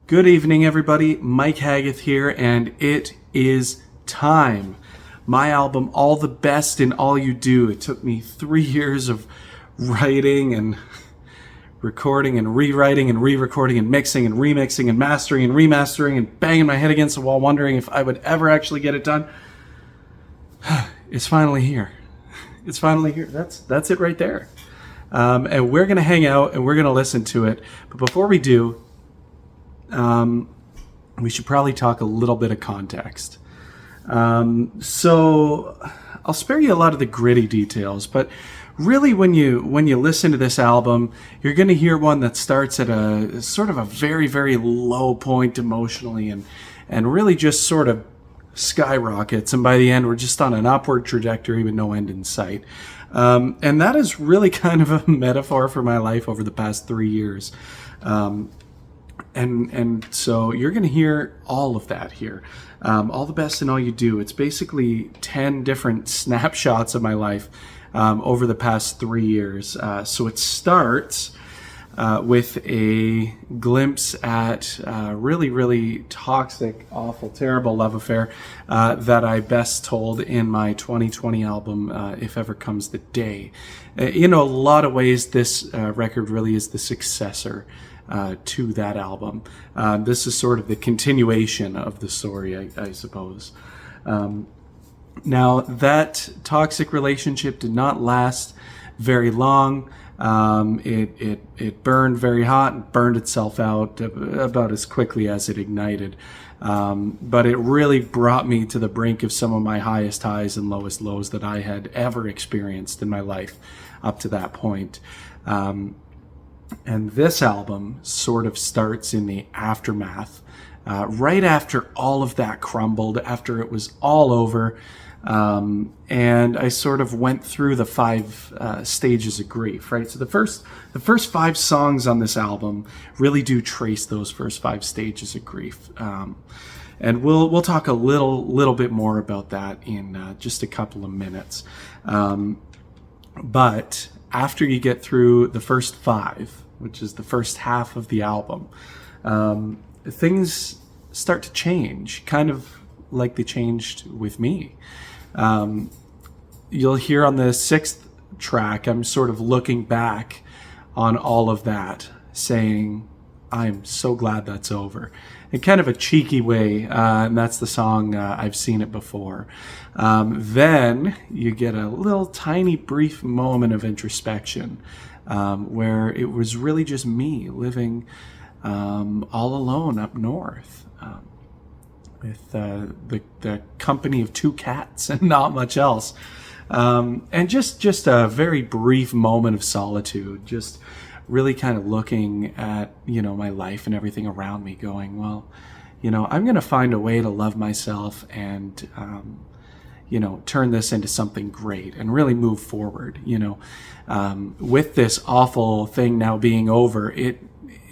Good evening, everybody. Mike Haggith here, and it is time. My album, All the Best in All You Do. It took me 3 years of writing and recording and rewriting and re-recording and mixing and remixing and mastering and remastering and banging my head against the wall, wondering if I would ever actually get it done. It's finally here. It's finally here. That's it right there. And we're going to hang out and we're going to listen to it. But before we do, we should probably talk a little bit of context. So I'll spare you a lot of the gritty details, but really when you listen to this album, you're going to hear one that starts at a sort of a very, very low point emotionally and really just sort of skyrockets. And by the end, we're just on an upward trajectory with no end in sight. And that is really kind of a metaphor for my life over the past 3 years. And so you're going to hear all of that here. All the Best in All You Do. It's basically 10 different snapshots of my life over the past 3 years. So it starts with a glimpse at really, really toxic, awful, terrible love affair that I best told in my 2020 album, If Ever Comes the Day. In a lot of ways, this record really is the successor to that album. This is sort of the continuation of the story, I suppose. Now, that toxic relationship did not last very long. It burned very hot and burned itself out about as quickly as it ignited. But it really brought me to the brink of some of my highest highs and lowest lows that I had ever experienced in my life up to that point. And this album sort of starts in the aftermath, right after all of that crumbled, after it was all over. And I sort of went through the 5 stages of grief, right? So the first 5 songs on this album really do trace those first 5 stages of grief. And we'll talk a little bit more about that in just a couple of minutes. But after you get through the first 5, which is the first half of the album, things start to change, kind of like they changed with me. You'll hear on the 6th track, I'm sort of looking back on all of that, saying, I'm so glad that's over. In kind of a cheeky way, and that's the song I've Seen It Before. Then you get a little tiny brief moment of introspection where it was really just me living all alone up north with the company of 2 cats and not much else. And just a very brief moment of solitude, just really kind of looking at, my life and everything around me going, well, I'm going to find a way to love myself and, turn this into something great and really move forward. With this awful thing now being over, it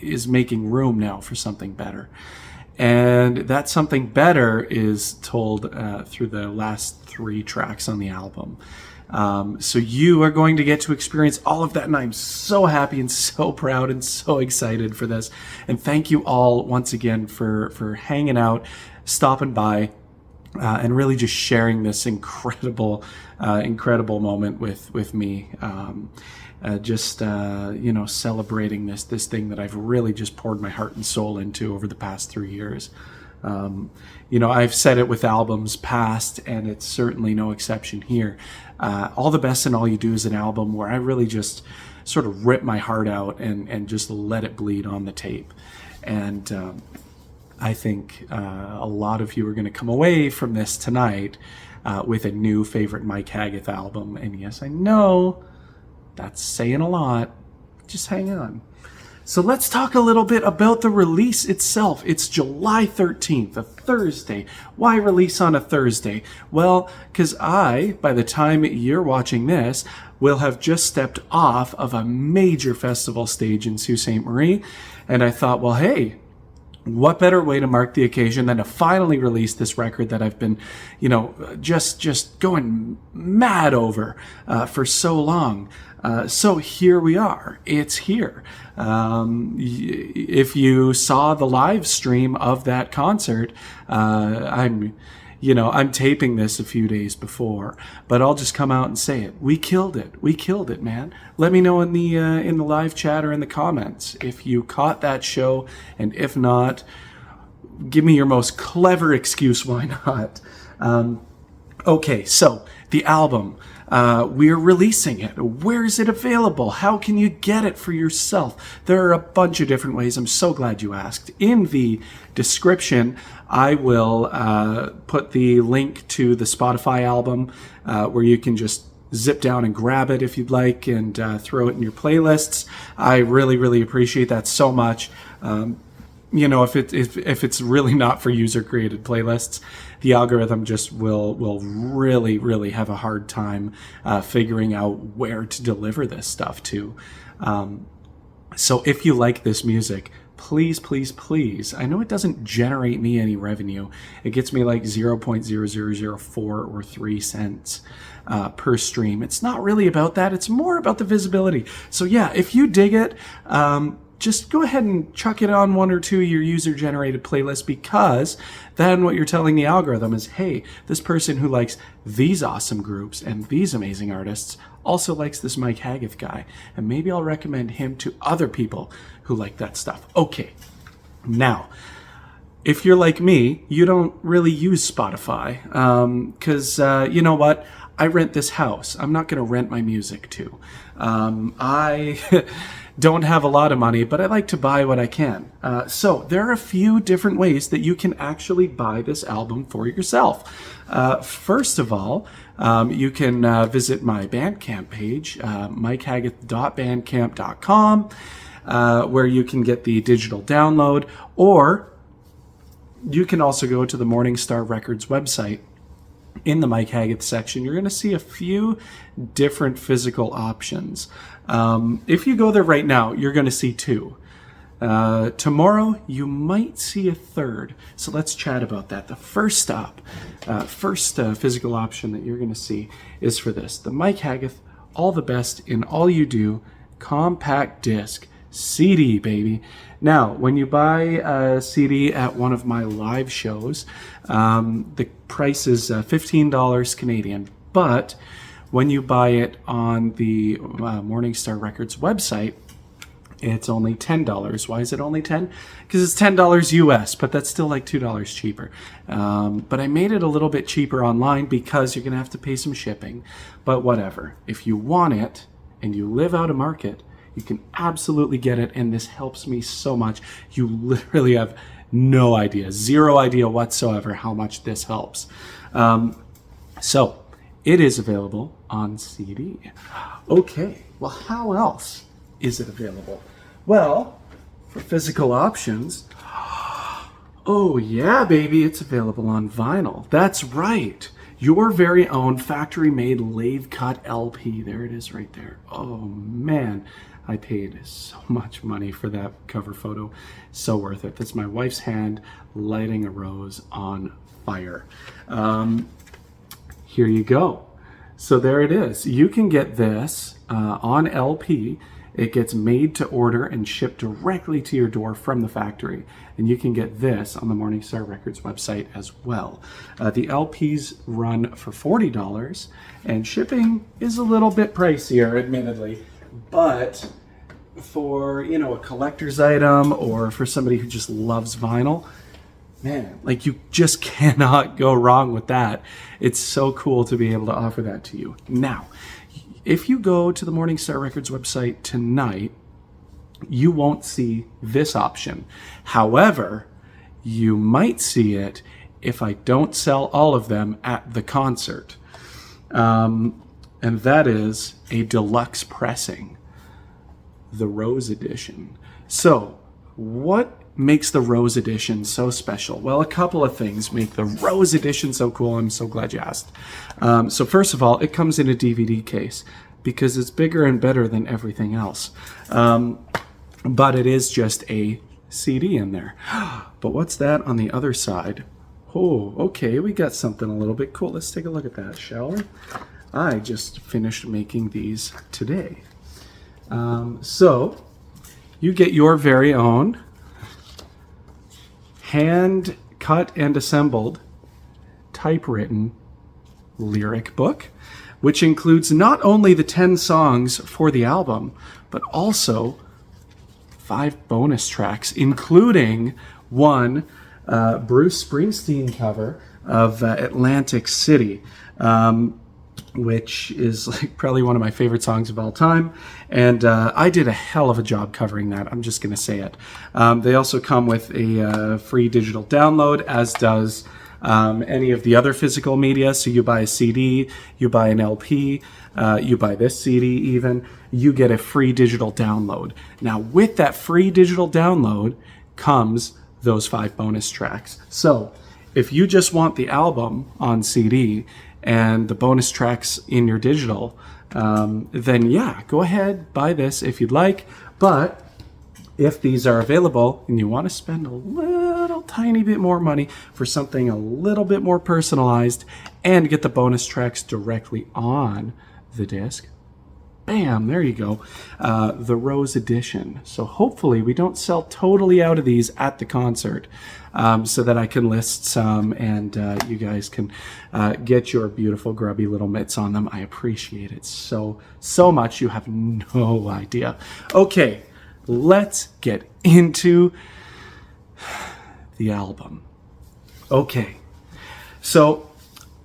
is making room now for something better. And that something better is told through the last 3 tracks on the album. So you are going to get to experience all of that, and I'm so happy and so proud and so excited for this. And thank you all once again for hanging out, stopping by, and really just sharing this incredible moment with me. Celebrating this thing that I've really just poured my heart and soul into over the past 3 years. I've said it with albums past, and it's certainly no exception here. All the Best in All You Do is an album where I really just sort of rip my heart out and just let it bleed on the tape. And I think a lot of you are going to come away from this tonight with a new favorite Mike Haggith album. And yes, I know that's saying a lot. Just hang on. So let's talk a little bit about the release itself. It's July 13th, a Thursday. Why release on a Thursday? Well, because by the time you're watching this, will have just stepped off of a major festival stage in Sault Ste. Marie. And I thought, well, hey, what better way to mark the occasion than to finally release this record that I've been, just going mad over for so long. So here we are. It's here. If you saw the live stream of that concert, I'm taping this a few days before, but I'll just come out and say it. We killed it. We killed it, man. Let me know in the live chat or in the comments if you caught that show, and if not, give me your most clever excuse why not. Okay, so the album. We're releasing it. Where is it available? How can you get it for yourself? There are a bunch of different ways. I'm so glad you asked. In the description, I will put the link to the Spotify album where you can just zip down and grab it if you'd like and throw it in your playlists. I really, really appreciate that so much. If it's really not for user-created playlists, the algorithm just will really, really have a hard time figuring out where to deliver this stuff to. So if you like this music, please, please, please, I know it doesn't generate me any revenue. It gets me like 0.0004 or 3 cents per stream. It's not really about that. It's more about the visibility. So yeah, if you dig it, just go ahead and chuck it on one or two of your user-generated playlists, because then what you're telling the algorithm is, hey, this person who likes these awesome groups and these amazing artists also likes this Mike Haggith guy, and maybe I'll recommend him to other people who like that stuff. Okay, now, if you're like me, you don't really use Spotify, because you know what? I rent this house. I'm not going to rent my music to. I don't have a lot of money, but I like to buy what I can. So there are a few different ways that you can actually buy this album for yourself. First of all, you can visit my Bandcamp page, mikehaggith.bandcamp.com, where you can get the digital download, or you can also go to the Morningstar Records website. In the Mike Haggith section, you're going to see a few different physical options. If you go there right now, you're going to see 2. Tomorrow, you might see a 3rd. So let's chat about that. The first physical option that you're going to see is for this. The Mike Haggith, All the Best in All You Do, compact disc, CD, baby. Now, when you buy a CD at one of my live shows, the price is $15 Canadian. But when you buy it on the Morningstar Records website, it's only $10. Why is it only $10? Because it's $10 US, but that's still like $2 cheaper. But I made it a little bit cheaper online because you're going to have to pay some shipping. But whatever. If you want it and you live out of market, you can absolutely get it, and this helps me so much. You literally have no idea, 0 idea whatsoever how much this helps. So it is available on CD. Okay, well, how else is it available? Well, for physical options, oh yeah, baby, it's available on vinyl. That's right. Your very own factory-made lathe-cut LP. There it is right there. Oh, man. I paid so much money for that cover photo. So worth it. That's my wife's hand lighting a rose on fire. Here you go. So there it is. You can get this on LP. It gets made to order and shipped directly to your door from the factory. And you can get this on the Morningstar Records website as well. The LPs run for $40, and shipping is a little bit pricier, admittedly. But for, a collector's item, or for somebody who just loves vinyl, man, like, you just cannot go wrong with that. It's so cool to be able to offer that to you. Now, if you go to the Morningstar Records website tonight, you won't see this option. However, you might see it if I don't sell all of them at the concert. And that is a deluxe pressing, the Rose Edition. So, what makes the Rose Edition so special? Well, a couple of things make the Rose Edition so cool. I'm so glad you asked. So first of all, it comes in a DVD case because it's bigger and better than everything else. But it is just a CD in there. But what's that on the other side? Oh, okay, we got something a little bit cool. Let's take a look at that, shall we? I just finished making these today. So you get your very own hand cut and assembled typewritten lyric book, which includes not only the 10 songs for the album, but also 5 bonus tracks, including one Bruce Springsteen cover of Atlantic City, which is like probably one of my favorite songs of all time. And I did a hell of a job covering that. I'm just going to say it. They also come with a free digital download, as does any of the other physical media. So you buy a CD, you buy an LP, you buy this CD even, you get a free digital download. Now with that free digital download comes those 5 bonus tracks. So if you just want the album on CD and the bonus tracks in your digital, then yeah, go ahead, buy this if you'd like. But if these are available and you want to spend a little tiny bit more money for something a little bit more personalized and get the bonus tracks directly on the disc, bam, there you go, the Rose Edition. So hopefully we don't sell totally out of these at the concert, so that I can list some and you guys can get your beautiful grubby little mitts on them. I appreciate it so much. You have no idea. Okay, let's get into the album. Okay, so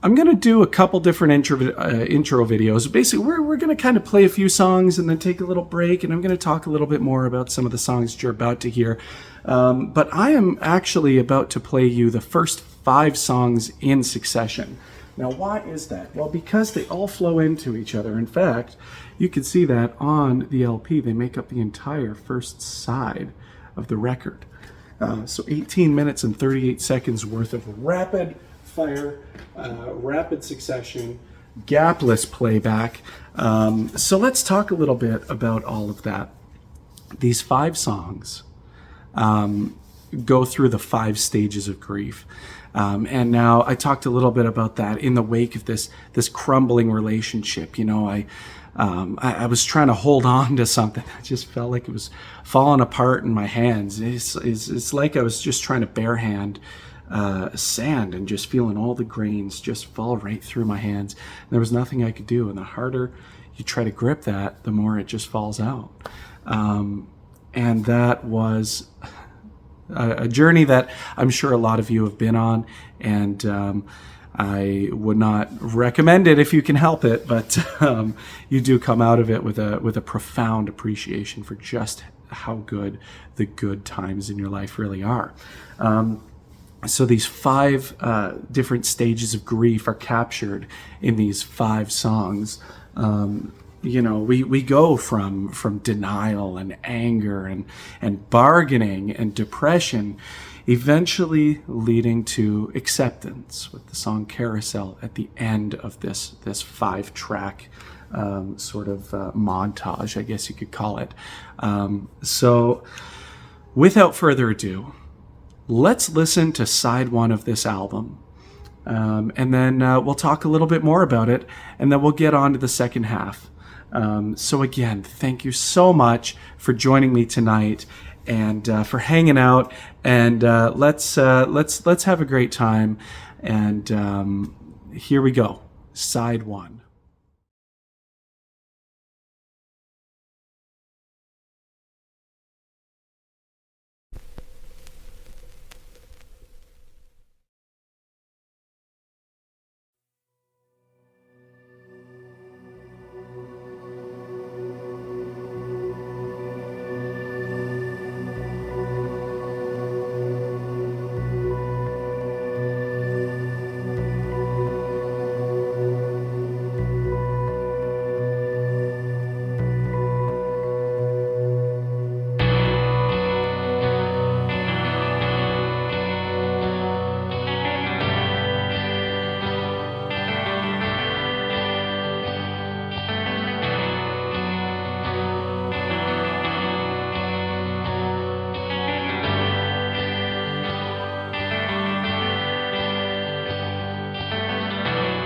I'm going to do a couple different intro videos. Basically, we're going to kind of play a few songs and then take a little break, and I'm going to talk a little bit more about some of the songs that you're about to hear. But I am actually about to play you the first 5 songs in succession. Now, why is that? Well, because they all flow into each other. In fact, you can see that on the LP. They make up the entire first side of the record. So 18 minutes and 38 seconds worth of rapid fire, rapid succession, gapless playback. So let's talk a little bit about all of that. These 5 songs go through the 5 stages of grief. And now I talked a little bit about that in the wake of this crumbling relationship. You know, I was trying to hold on to something. I just felt like it was falling apart in my hands. It's like I was just trying to barehand sand and just feeling all the grains just fall right through my hands. And there was nothing I could do. And the harder you try to grip that, the more it just falls out. And that was a journey that I'm sure a lot of you have been on, and I would not recommend it if you can help it, but you do come out of it with a profound appreciation for just how good the good times in your life really are. So these 5 different stages of grief are captured in these 5 songs. You know, we go from denial and anger and bargaining and depression, eventually leading to acceptance with the song Carousel at the end of this 5-track sort of montage, I guess you could call it. So without further ado, let's listen to side 1 of this album. And then we'll talk a little bit more about it, and then we'll get on to the second half. So again, thank you so much for joining me tonight and for hanging out. And let's have a great time. And here we go, side 1.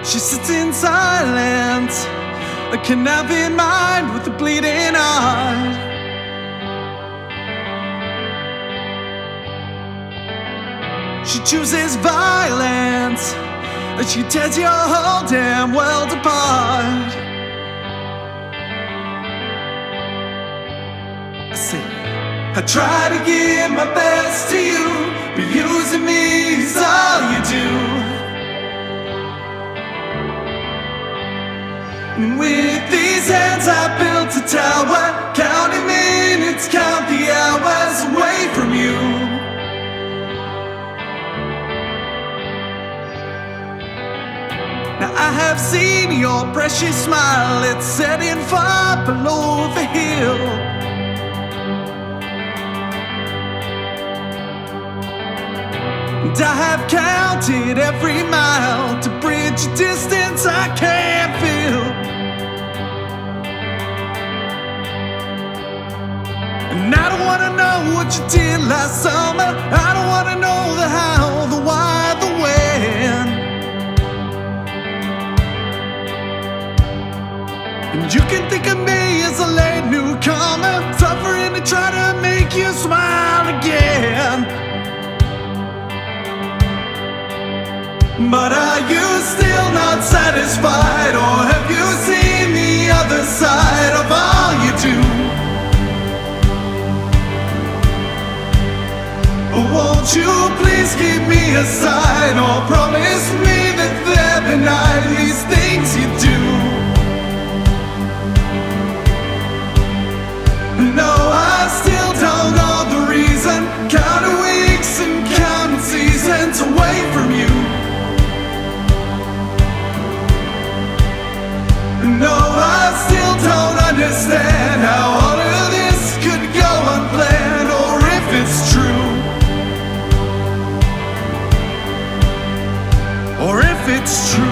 She sits in silence, a conniving mind with a bleeding heart. She chooses violence, and she tears your whole damn world apart. I say, I try to give my best to you, but using me is all you do. And with these hands I built a tower, counting minutes, count the hours away from you. Now I have seen your precious smile, it's setting far below the hill. And I have counted every mile to bridge a distance I can't feel. And I don't wanna know what you did last summer. I don't wanna know the how, the why, the when. And you can think of me as a late newcomer, suffering to try to make you smile again. But are you still not satisfied, or have you seen the other side of all you do? Won't you please give me a sign, or promise me that they're behind these things you do? No, I still don't know the reason, counting weeks and counting seasons away from you. No, I still don't understand how all of this could go unplanned, or if it's true. Or if it's true.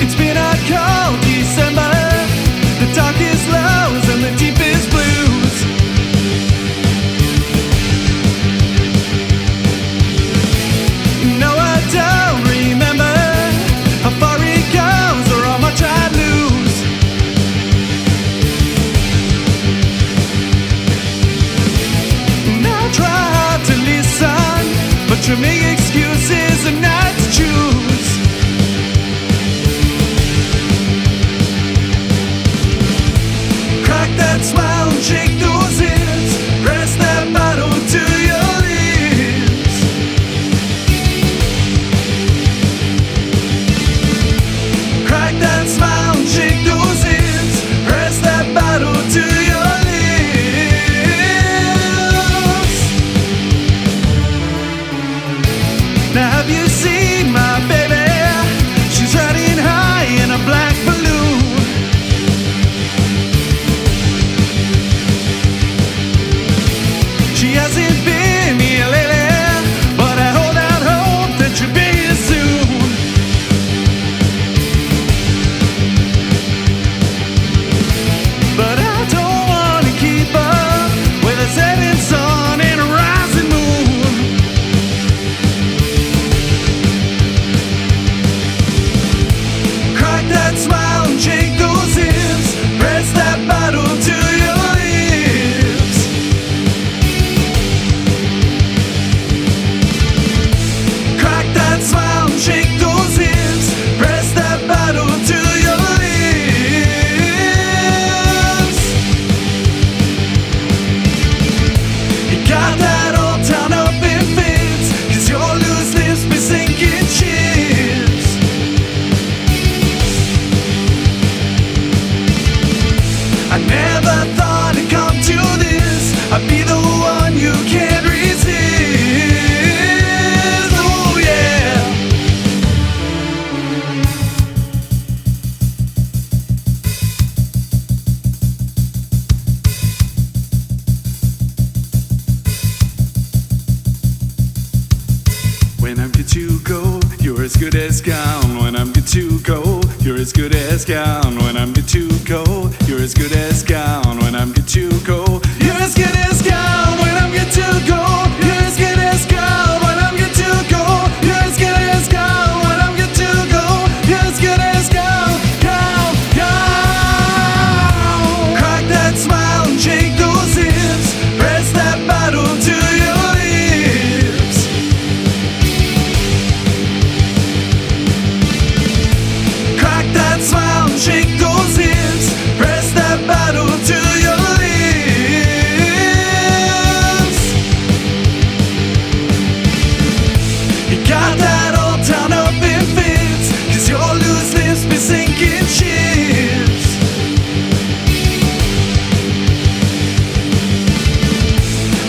It's been a cold December, the darkest lows and the deepest blues. No, I don't remember how far it goes or how much I lose. And I try hard to listen, but you make excuses and not to choose. Crack that smile and shake those hips, press that bottle to your lips. Crack that smile and shake those hips, press that bottle to your lips. Now have you seen my baby? She's riding high in a black balloon. She hasn't been here lately, but I hold out hope that you'll be here soon. But I don't want to keep up with a setting sun and a rising moon. Crack that smile and shake those hips, press that bottle to your lips. Crack that smile and shake those hips, press that bottle to your lips. You got that old town up in fits, 'cause your loose lips be sinking ships. I never thought it'd come to this, I'd be the one you can't resist. Oh yeah. as gone when I'm good to go. You're as good as gone when I'm good to go. You're as good as gone when I'm good to go. You're as good as gone when I'm good to go. You're as good as gone when I'm good to go. You're as good as gone when I'm good to go. You're as good as gone, gone, gone. Crack that smile and shake those hips. Press that bottle to your lips. Crack that smile and shake those hips. Press that bottle to your lips. You got that old town up in fits, 'cause your loose lips be sinking ships.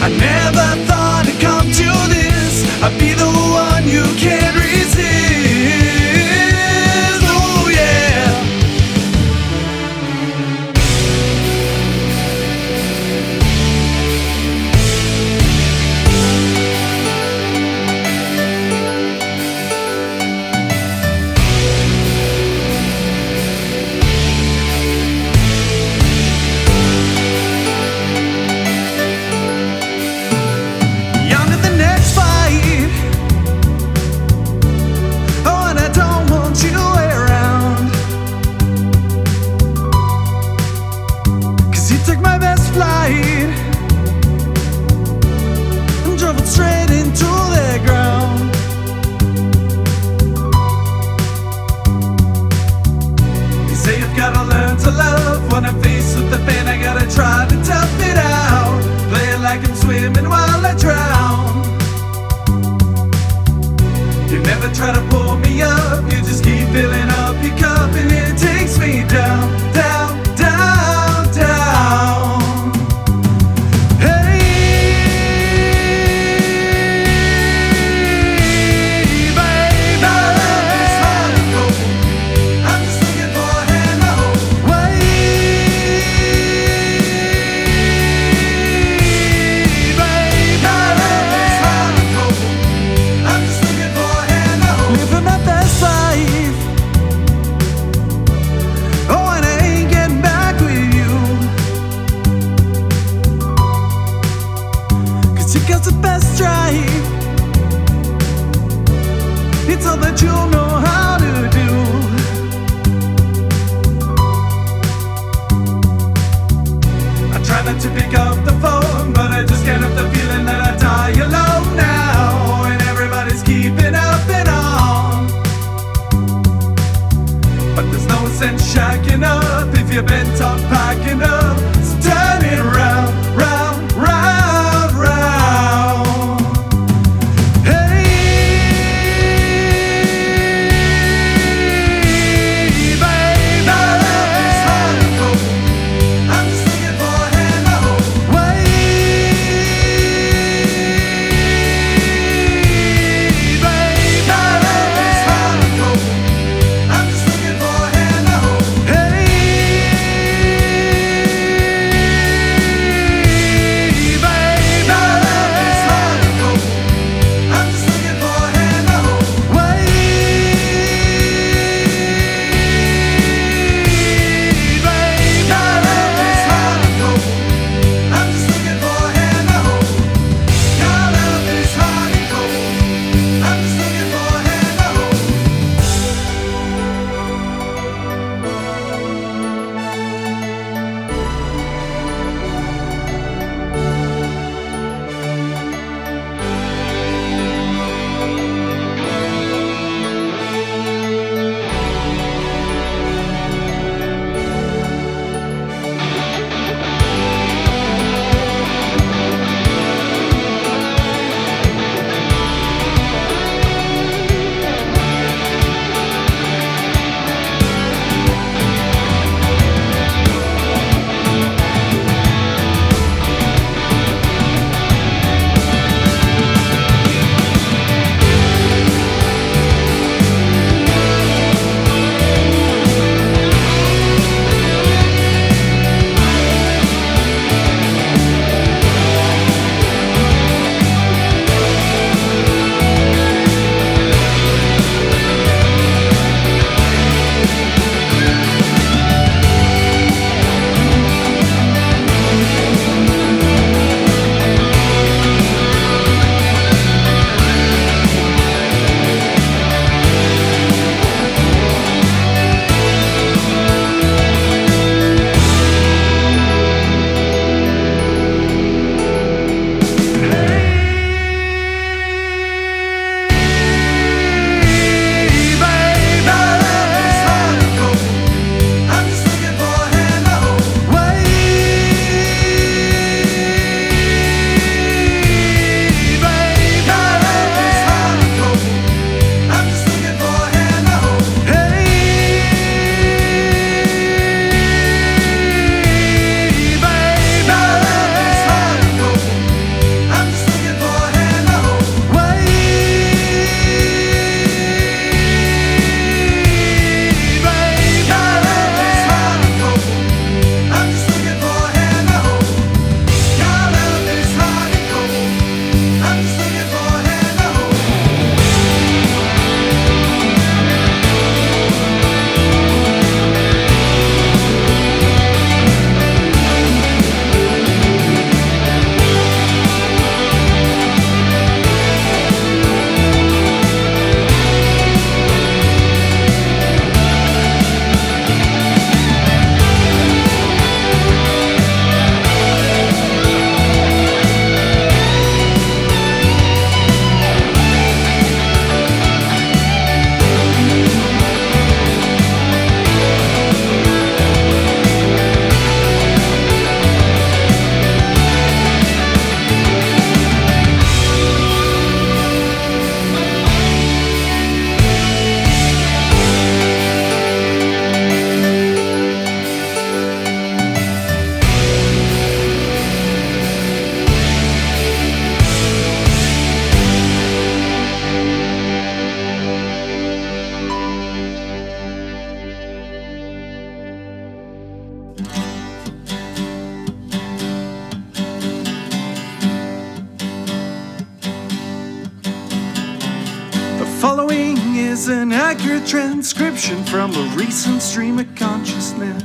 I never thought it'd come to this. I'd be the one you can't resist. Oh yeah. On to the next fight. Oh, and I don't want you around, 'cause you took my best flight and drove it straight into the ground. You say you've gotta learn to love. When I'm faced with the pain, I gotta try to tough it out. Play it like I'm swimming while I drown. You never try to pull me up. You just keep filling up your cup, and it takes me down, down, down, down. Hey, baby, I'm just looking for a hand to hold. I'm just looking for a hand to hold. Living my best life. Oh, and I ain't getting back with you, 'cause you got the best drive. It's all that you know how to do. I try not to pick up the phone, but I just can't help the feeling that I die alone now, and everybody's keeping up and on. But there's no sense shacking up if you've been top packing up. So turn it round, round, round, round. Hey, baby, I'm just looking for a hand to hold. I'm just looking for a hand to hold. Hey, is an accurate transcription from a recent stream of consciousness.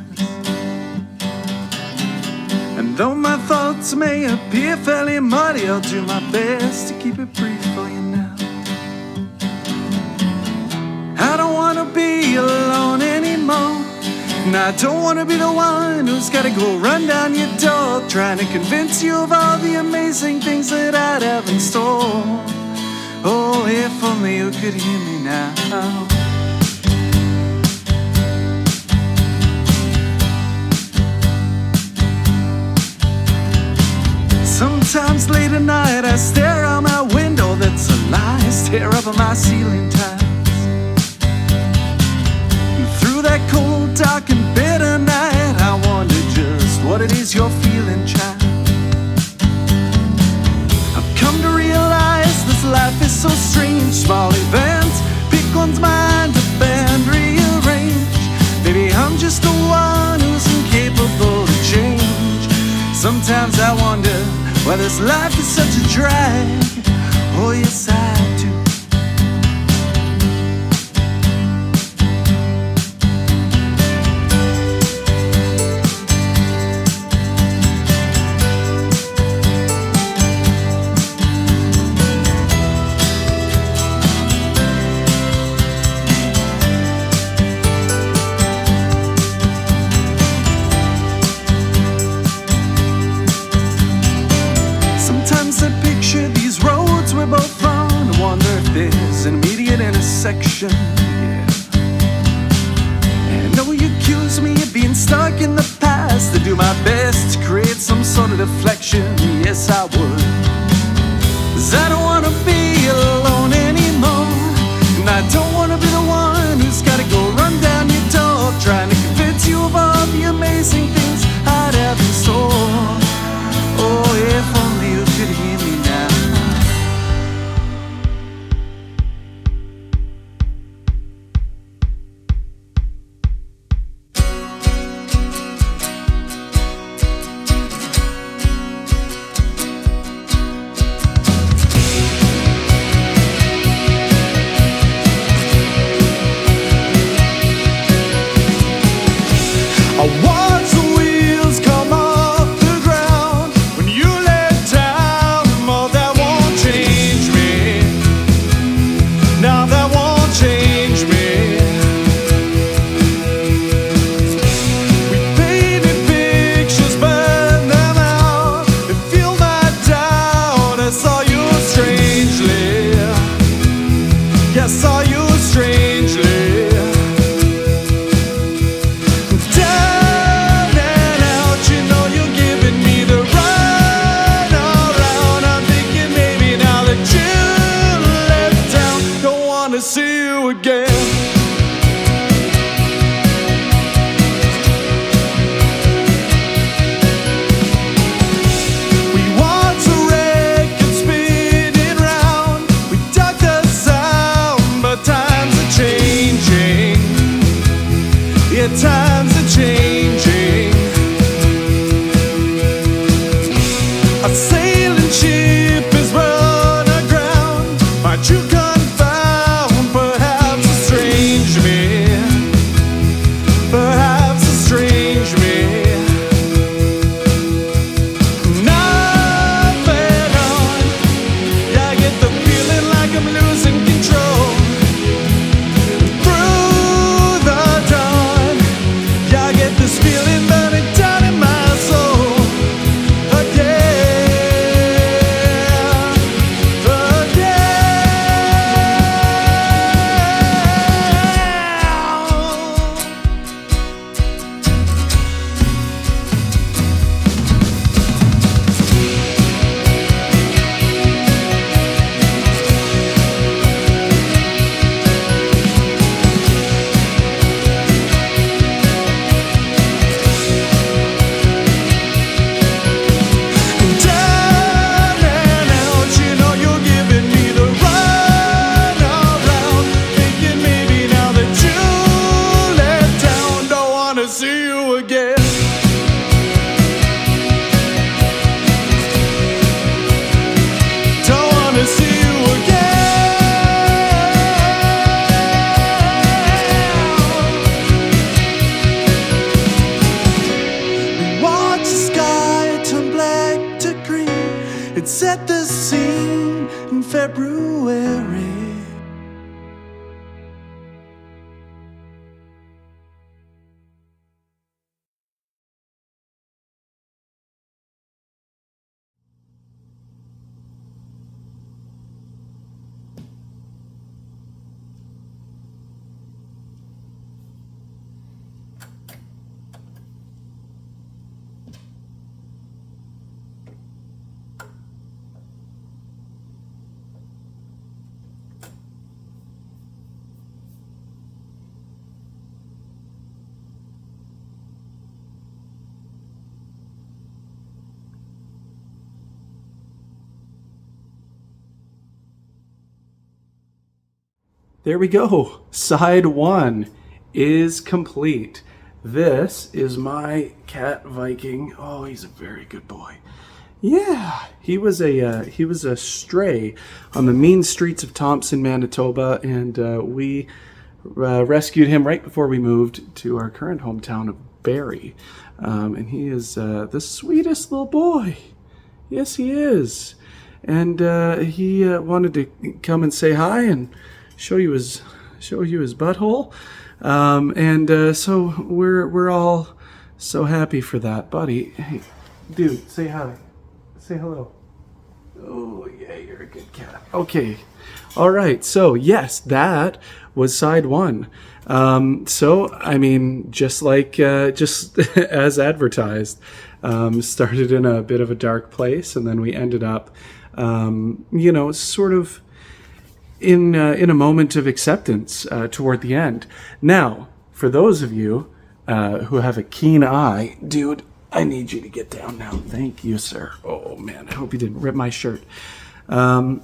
And though my thoughts may appear fairly muddy, I'll do my best to keep it brief for you now. I don't wanna be alone anymore, and I don't wanna be the one who's gotta go run down your door, trying to convince you of all the amazing things that I'd have in store. Oh, if only you could hear me now. Sometimes late at night I stare out my window, that's a lie, stare up at my ceiling tiles. And through that cold, dark and bitter night I wonder just what it is you're feeling, child. I've come to realize this life is so strange. Small events, pick one's mind to bend, rearrange. Maybe I'm just the one who's incapable of change. Sometimes I wonder why this life is such a drag. Oh yes I do. There's an immediate intersection, yeah. And though you accuse me of being stuck in the past, I do my best to create some sort of deflection. Yes, I would, 'cause I don't wanna be alone anymore, and I don't wanna be the one who's gotta go run down your door, trying to convince you of all the amazing things I'd have in store. Oh, if only you could hear me now. It set the scene in February. There we go. Side 1 is complete. This is my cat Viking. Oh, he's a very good boy. Yeah, he was a stray on the mean streets of Thompson, Manitoba, and we rescued him right before we moved to our current hometown of Barrie. And he is the sweetest little boy. Yes, he is. And he wanted to come and say hi and show you his butthole. So we're all so happy for that, buddy. Hey, dude, say hi. Say hello. Oh, yeah, you're a good cat. Okay. All right. So, yes, that was side 1. So, I mean, just as advertised, started in a bit of a dark place, and then we ended up, sort of in a moment of acceptance toward the end. Now, for those of you who have a keen eye, dude, I need you to get down now. Thank you, sir. Oh, man, I hope you didn't rip my shirt. For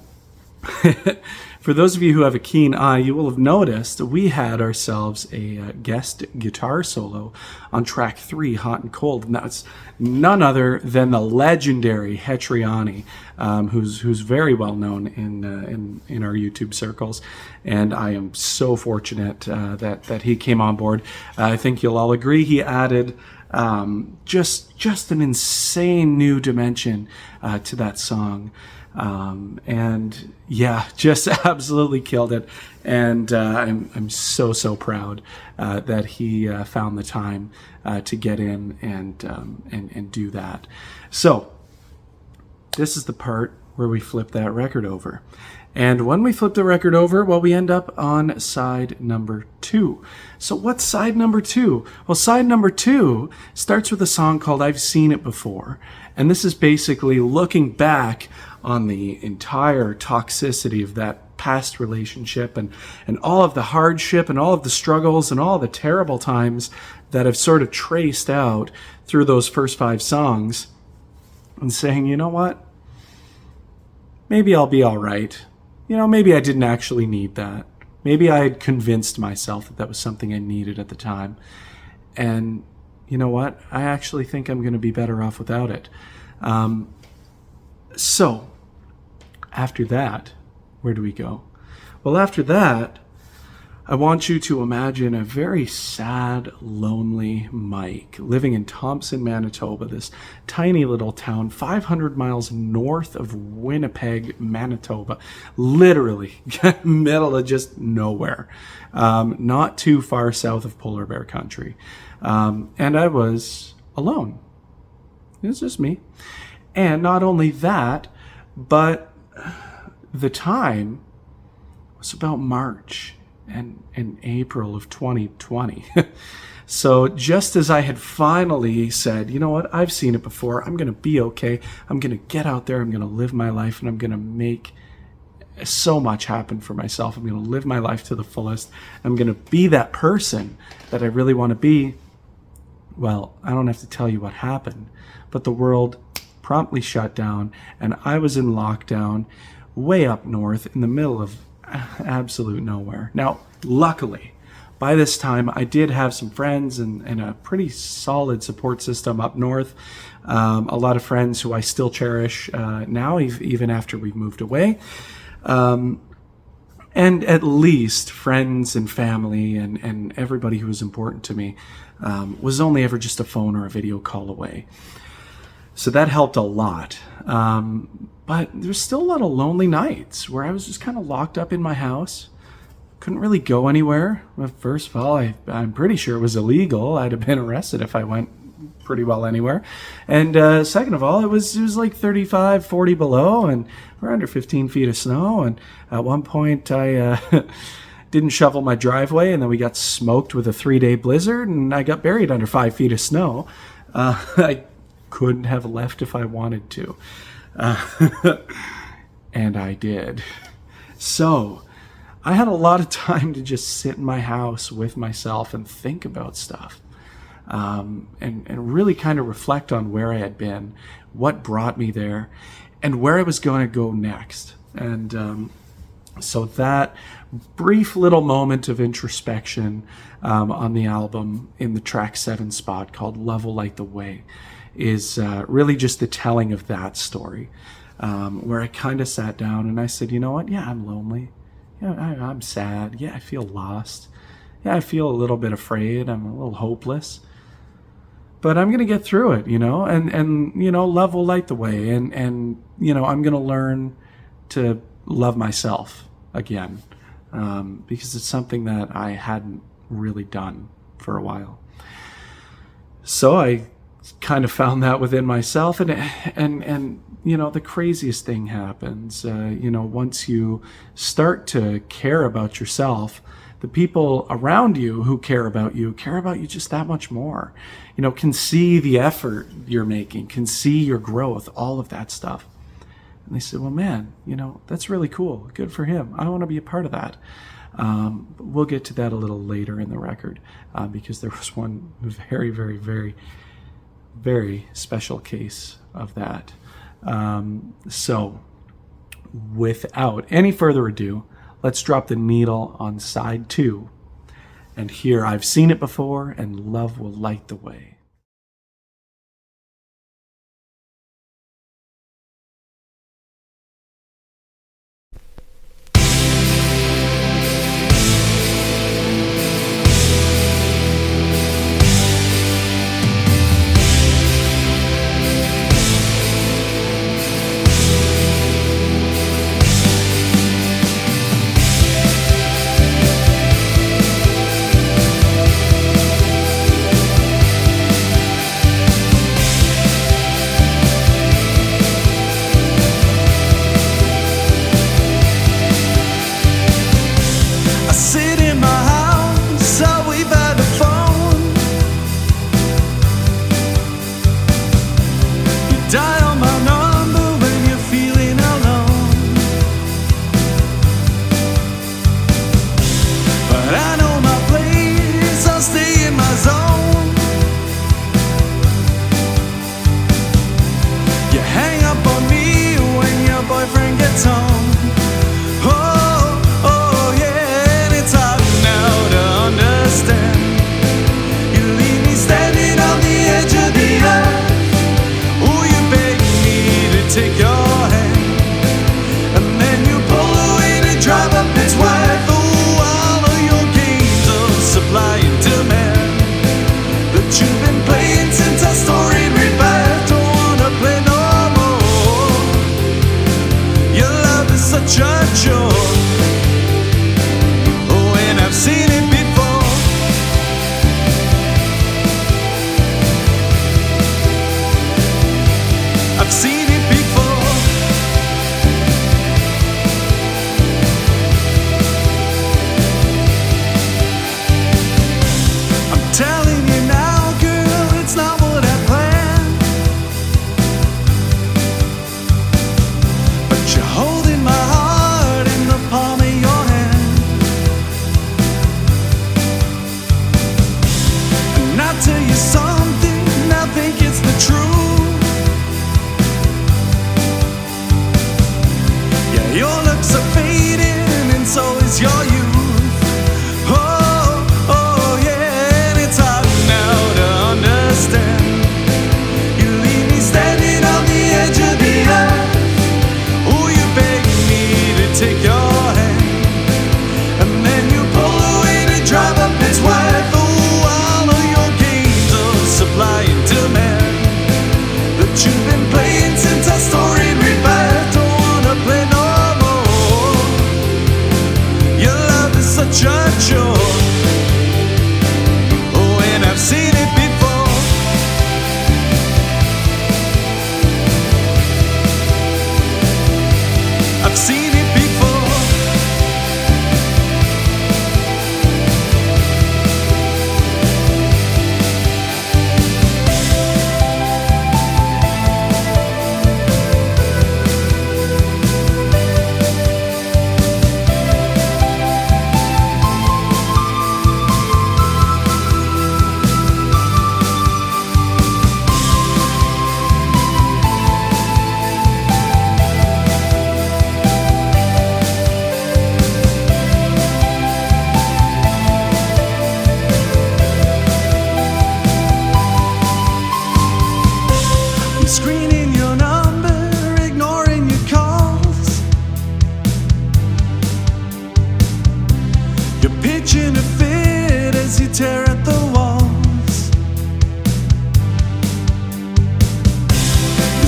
those of you who have a keen eye, you will have noticed we had ourselves a guest guitar solo on track 3, Hot and Cold. And that's none other than the legendary Hetriani, who's very well known in our YouTube circles. And I am so fortunate that he came on board. I think you'll all agree he added just an insane new dimension to that song. And yeah, just absolutely killed it. And I'm so proud that he found the time to get in and do that. So this is the part where we flip that record over. And when we flip the record over, well, we end up on side number 2. So what's side number 2? Well, side number 2 starts with a song called I've Seen It Before. And this is basically looking back on the entire toxicity of that past relationship and all of the hardship and all of the struggles and all the terrible times that I've sort of traced out through those first 5 songs, and saying, you know what? Maybe I'll be all right. Maybe I didn't actually need that. Maybe I had convinced myself that was something I needed at the time. And you know what? I actually think I'm going to be better off without it. So, after that, where do we go? Well, after that, I want you to imagine a very sad, lonely Mike living in Thompson, Manitoba, this tiny little town 500 miles north of Winnipeg, Manitoba, literally middle of just nowhere, not too far south of Polar Bear country. And I was alone. It was just me. And not only that, but the time was about March and April of 2020. So just as I had finally said, you know what, I've seen it before, I'm going to be okay, I'm going to get out there, I'm going to live my life, and I'm going to make so much happen for myself. I'm going to live my life to the fullest. I'm going to be that person that I really want to be. Well, I don't have to tell you what happened, but the world promptly shut down, and I was in lockdown way up north in the middle of absolute nowhere. Now, luckily, by this time, I did have some friends and a pretty solid support system up north. A lot of friends who I still cherish now, even after we've moved away. And at least friends and family and everybody who was important to me was only ever just a phone or a video call away. So that helped a lot. But there's still a lot of lonely nights where I was just kind of locked up in my house. Couldn't really go anywhere. Well, first of all, I'm pretty sure it was illegal. I'd have been arrested if I went pretty well anywhere. And second of all, it was like 35, 40 below, and we're under 15 feet of snow. And at one point, I didn't shovel my driveway, and then we got smoked with a 3-day blizzard, and I got buried under 5 feet of snow. I couldn't have left if I wanted to. And I did. So I had a lot of time to just sit in my house with myself and think about stuff, and really kind of reflect on where I had been, what brought me there, and where I was going to go next. And so that brief little moment of introspection on the album in the track 7 spot called Love Will Light the Way is really just the telling of that story, where I kind of sat down and I said, you know what? Yeah, I'm lonely. Yeah, I'm sad. Yeah, I feel lost. Yeah, I feel a little bit afraid. I'm a little hopeless. But I'm going to get through it, and love will light the way. And I'm going to learn to love myself again, because it's something that I hadn't really done for a while. So I kind of found that within myself, and the craziest thing happens. Once you start to care about yourself, the people around you who care about you just that much more. Can see the effort you're making, can see your growth, all of that stuff. And they said, well, man, that's really cool. Good for him. I want to be a part of that. But we'll get to that a little later in the record, because there was one very, very, very, very special case of that. So without any further ado, let's drop the needle on side 2 and hear I've Seen It Before and Love Will Light the Way. I've seen it before.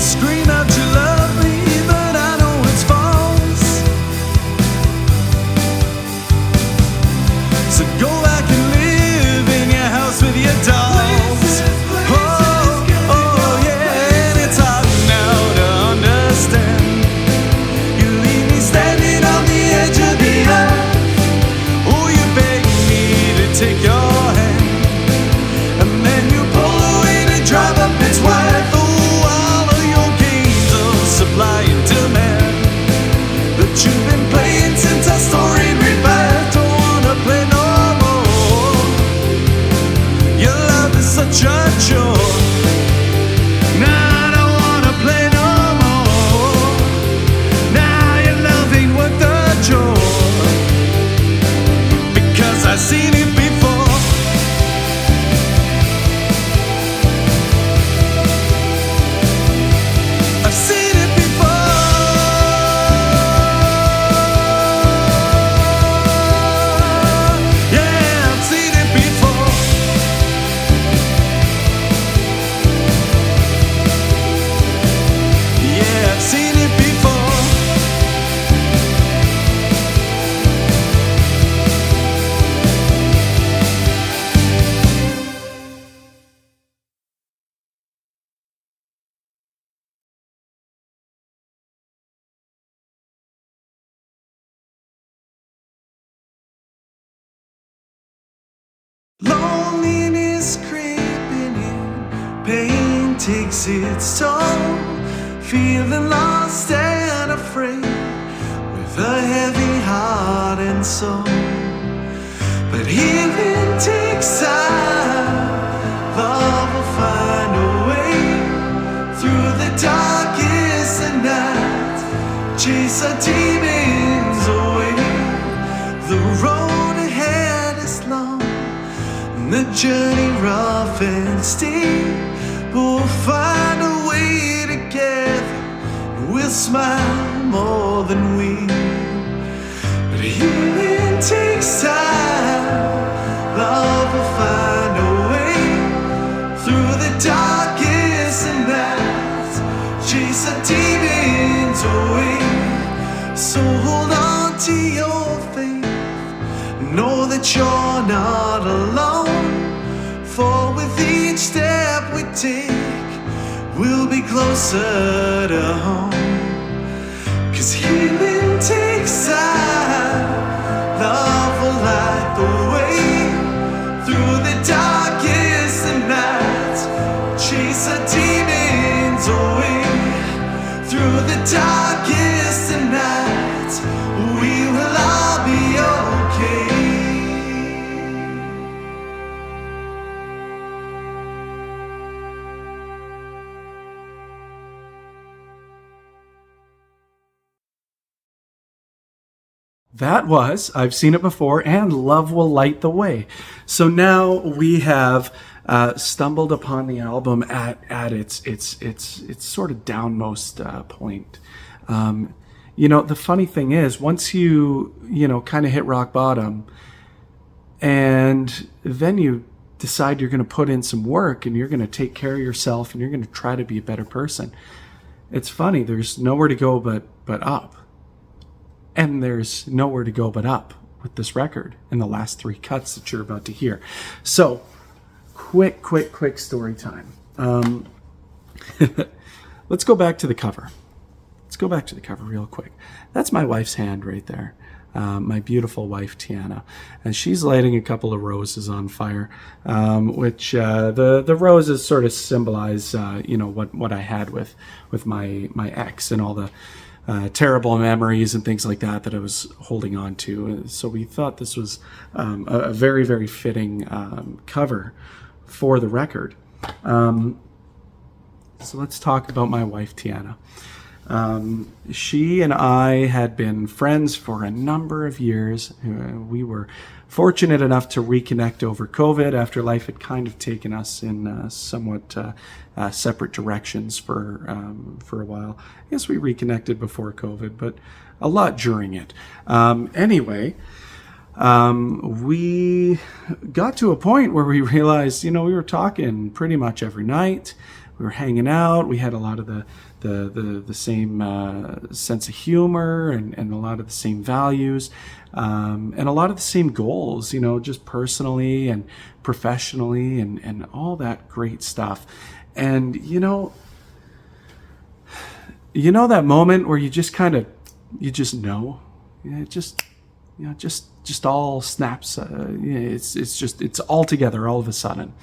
scream out you love me, but I know it's false. So go back and live in your house with your dolls. Oh yeah, and it's hard now to understand. You leave me standing on the edge of the earth. Oh, you beg me to take your hand, and then you pull away to drive up its wife. Oh, all of your games of supply and demand that you've been playing since our story rebirth. Don't wanna play no more. Your love is such a chore. Now I don't wanna play no more. Now your love ain't worth the chore, because I've seen it before. I've seen it before. Yeah, I've seen it before. Yeah, I've seen it before. Loneliness creeping in, pain takes its toll, feeling lost and afraid, with a heavy heart and soul. But healing takes time, love will find a way, through the darkest of nights, chase our demons away. The road ahead is long, the journey rough and steep, but we'll find a way together, and we'll smile more than we. But healing takes time, love will find a way, through the darkest of nights, chase our demons away. So hold on to your faith, know that you're not alone, for with each step we take, we'll be closer to home. 'Cause healing takes time, love will light the way, through the darkest of nights, chase our demons away. Through the darkest of nights, we will all be okay. That was I've Seen It Before and Love Will Light the Way. So now we have stumbled upon the album at its sort of downmost point. The funny thing is, once you kind of hit rock bottom, and then you decide you're going to put in some work and you're going to take care of yourself and you're going to try to be a better person, it's funny, there's nowhere to go but up. And there's nowhere to go but up with this record and the last three cuts that you're about to hear. So, quick story time. Let's go back to the cover. Let's go back to the cover real quick. That's my wife's hand right there. My beautiful wife, Tiana. And she's lighting a couple of roses on fire, which the roses sort of symbolize, what I had with my ex and all the terrible memories and things like that I was holding on to. So we thought this was a very, very fitting cover for the record. So let's talk about my wife, Tiana. She and I had been friends for a number of years. We were fortunate enough to reconnect over COVID after life had kind of taken us in somewhat separate directions for a while. I guess we reconnected before COVID, but a lot during it. Anyway, we got to a point where we realized, we were talking pretty much every night. we were hanging out. We had a lot of the same sense of humor and a lot of the same values, and a lot of the same goals, just personally and professionally and all that great stuff. And, that moment where you just kind of, know, it just all snaps. It's all together all of a sudden.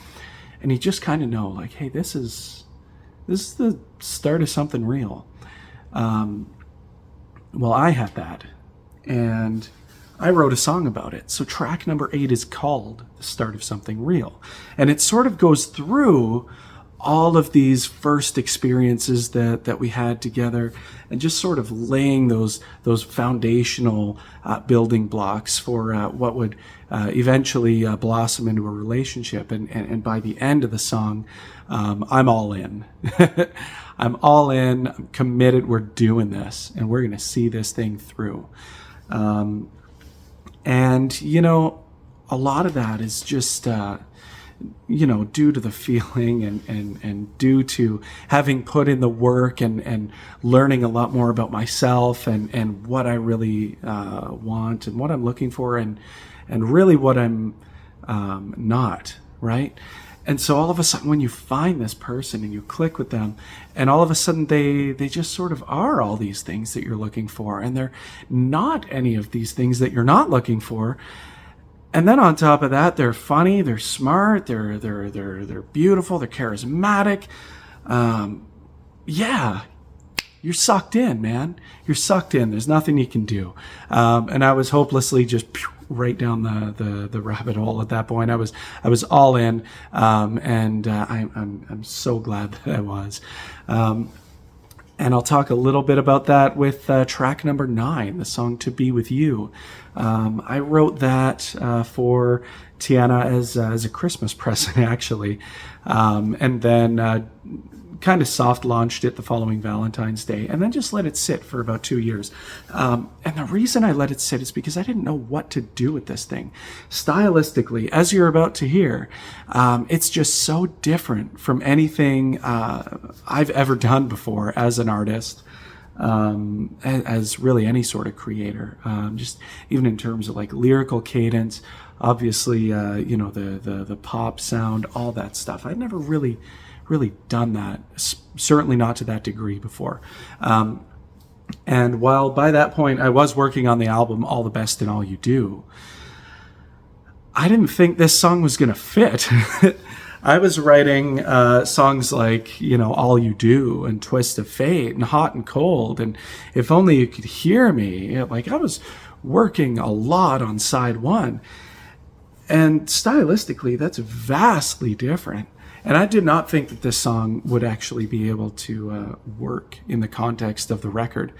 And you just kind of know, like, hey, this is the start of something real. Well, I had that, and I wrote a song about it. So track number 8 is called The Start of Something Real. And it sort of goes through all of these first experiences that we had together, and just sort of laying those foundational building blocks for what would eventually blossom into a relationship. And by the end of the song, I'm all in. I'm all in. I'm committed. We're doing this, and we're going to see this thing through. And, a lot of that is just, due to the feeling and due to having put in the work and learning a lot more about myself and what I really want and what I'm looking for and really what I'm not, right? And so all of a sudden, when you find this person and you click with them, and all of a sudden they just sort of are all these things that you're looking for, and they're not any of these things that you're not looking for. And then on top of that, they're funny, they're smart, they're beautiful, they're charismatic. Yeah, you're sucked in, man. You're sucked in. There's nothing you can do. And I was hopelessly just right down the rabbit hole at that point. I was all in, and I'm so glad that I was. And I'll talk a little bit about that with track number 9, the song "To Be With You." I wrote that for Tiana as a Christmas present, actually, and then kind of soft launched it the following Valentine's Day, and then just let it sit for about 2 years. And the reason I let it sit is because I didn't know what to do with this thing. Stylistically, as you're about to hear, it's just so different from anything I've ever done before as an artist, as really any sort of creator. Just even in terms of like lyrical cadence, obviously, the pop sound, all that stuff. I'd never really done that, certainly not to that degree before. And while by that point I was working on the album All the Best and All You Do, I didn't think this song was going to fit. I was writing songs like, All You Do and Twist of Fate and Hot and Cold and If Only You Could Hear Me. Like, I was working a lot on side 1. And stylistically, that's vastly different. And I did not think that this song would actually be able to work in the context of the record.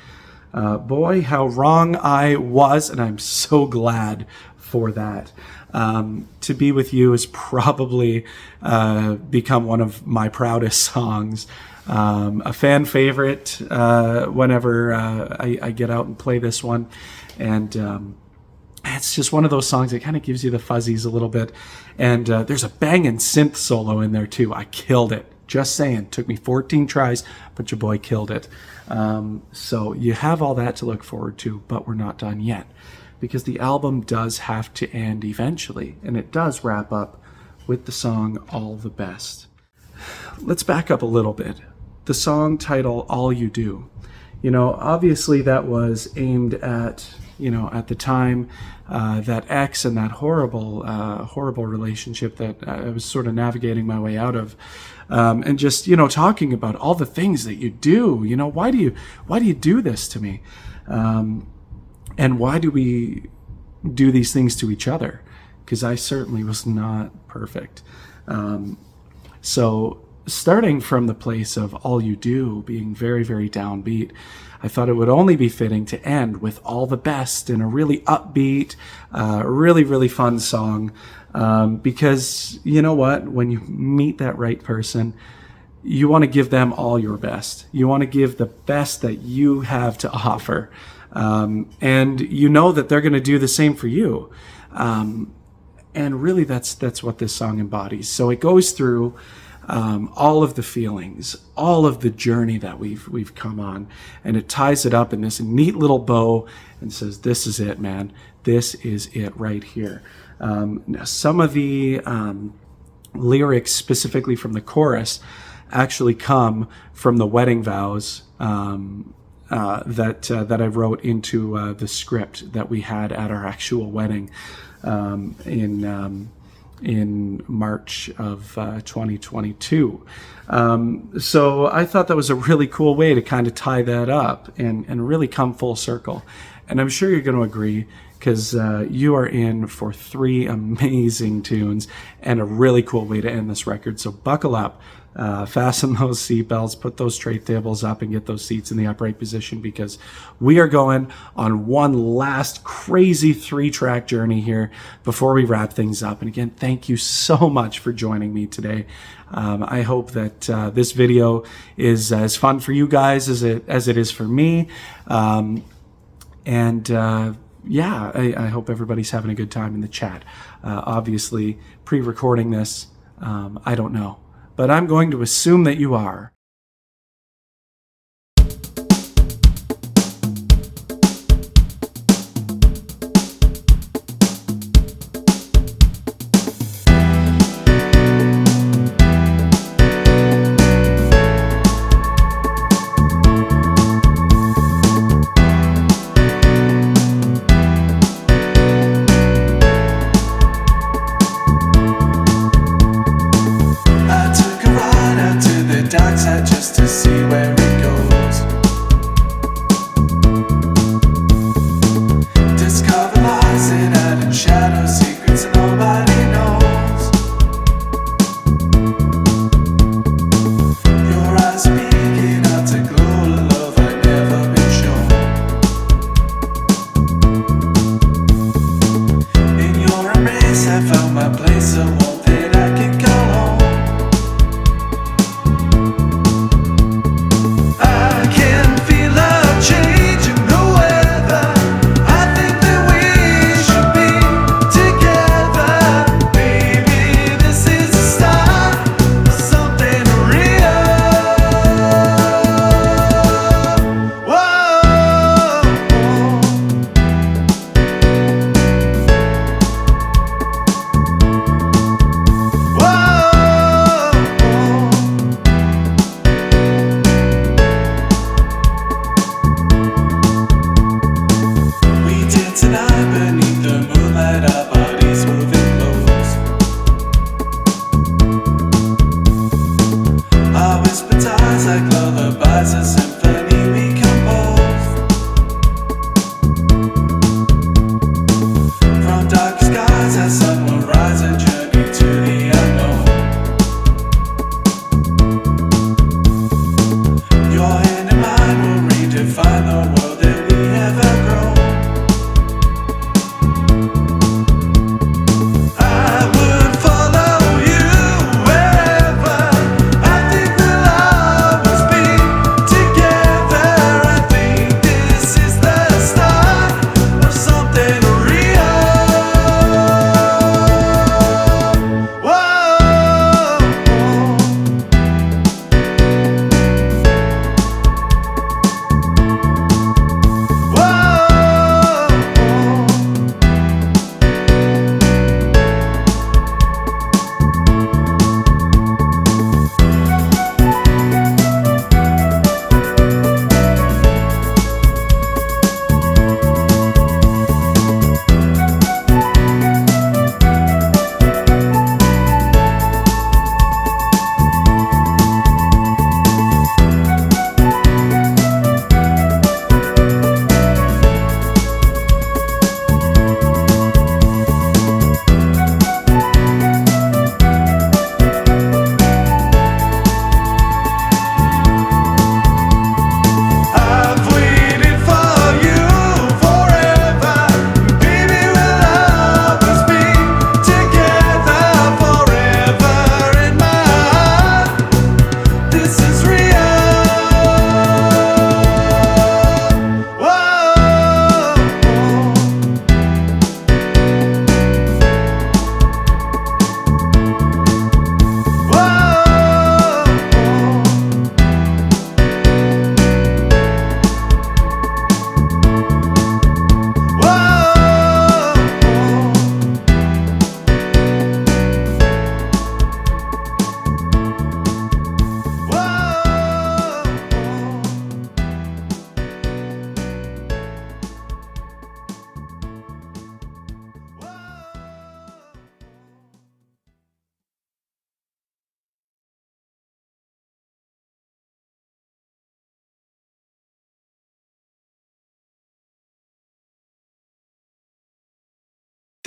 Boy, how wrong I was, and I'm so glad for that. To Be With You has probably become one of my proudest songs. A fan favorite whenever I get out and play this one. And it's just one of those songs that kind of gives you the fuzzies a little bit. And there's a banging synth solo in there too. I killed it. Just saying. Took me 14 tries, but your boy killed it. So you have all that to look forward to, but we're not done yet. Because the album does have to end eventually. And it does wrap up with the song All the Best. Let's back up a little bit. The song title, All You Do. Obviously that was aimed at, at the time, that ex and that horrible relationship that I was sort of navigating my way out of. And just, talking about all the things that you do, why do you do this to me? And why do we do these things to each other? Because I certainly was not perfect. So starting from the place of All You Do being very, very downbeat, I thought it would only be fitting to end with All the Best in a really upbeat, really, really fun song. Because you know what? When you meet that right person, you want to give them all your best. You want to give the best that you have to offer. And you know that they're going to do the same for you. And really that's what this song embodies. So it goes through all of the feelings, all of the journey that we've come on, and it ties it up in this neat little bow and says, "This is it, man. This is it right here." Now, some of the lyrics, specifically from the chorus, actually come from the wedding vows that I wrote into the script that we had at our actual wedding in March of 2022. So I thought that was a really cool way to kind of tie that up and really come full circle. And I'm sure you're going to agree, because you are in for 3 amazing tunes and a really cool way to end this record. So buckle up, fasten those seatbelts, put those tray tables up, and get those seats in the upright position, because we are going on one last crazy 3-track journey here before we wrap things up. And again, thank you so much for joining me today. I hope that this video is as fun for you guys as it is for me. Yeah, I hope everybody's having a good time in the chat. Obviously, pre-recording this, I don't know, but I'm going to assume that you are. Dark side.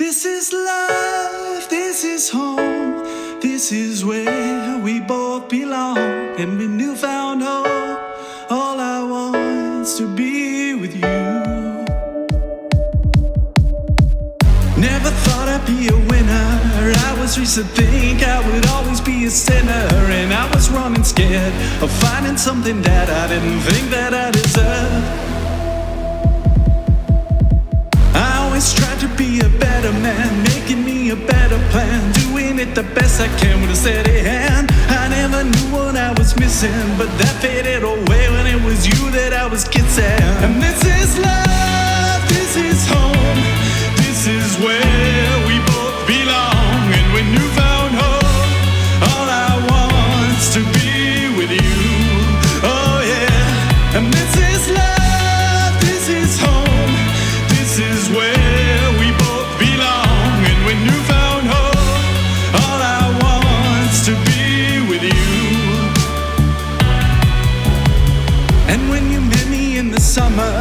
This is love, this is home, this is where we both belong. And with newfound hope, all I want's to be with you. Never thought I'd be a winner. I was raised to think I would always be a sinner, and I was running scared of finding something that I didn't think that I deserved. I always tried to be a better man, making me a better plan, doing it the best I can with a steady hand. I never knew what I was missing, but that faded away when it was you that I was kissing. And this is love, this is home, this is where we both belong. And when you found hope, all I want's to be with you. Oh yeah. And this is love, this is home, this is where we both belong. And when you found hope, all I want's to be with you. And when you met me in the summer,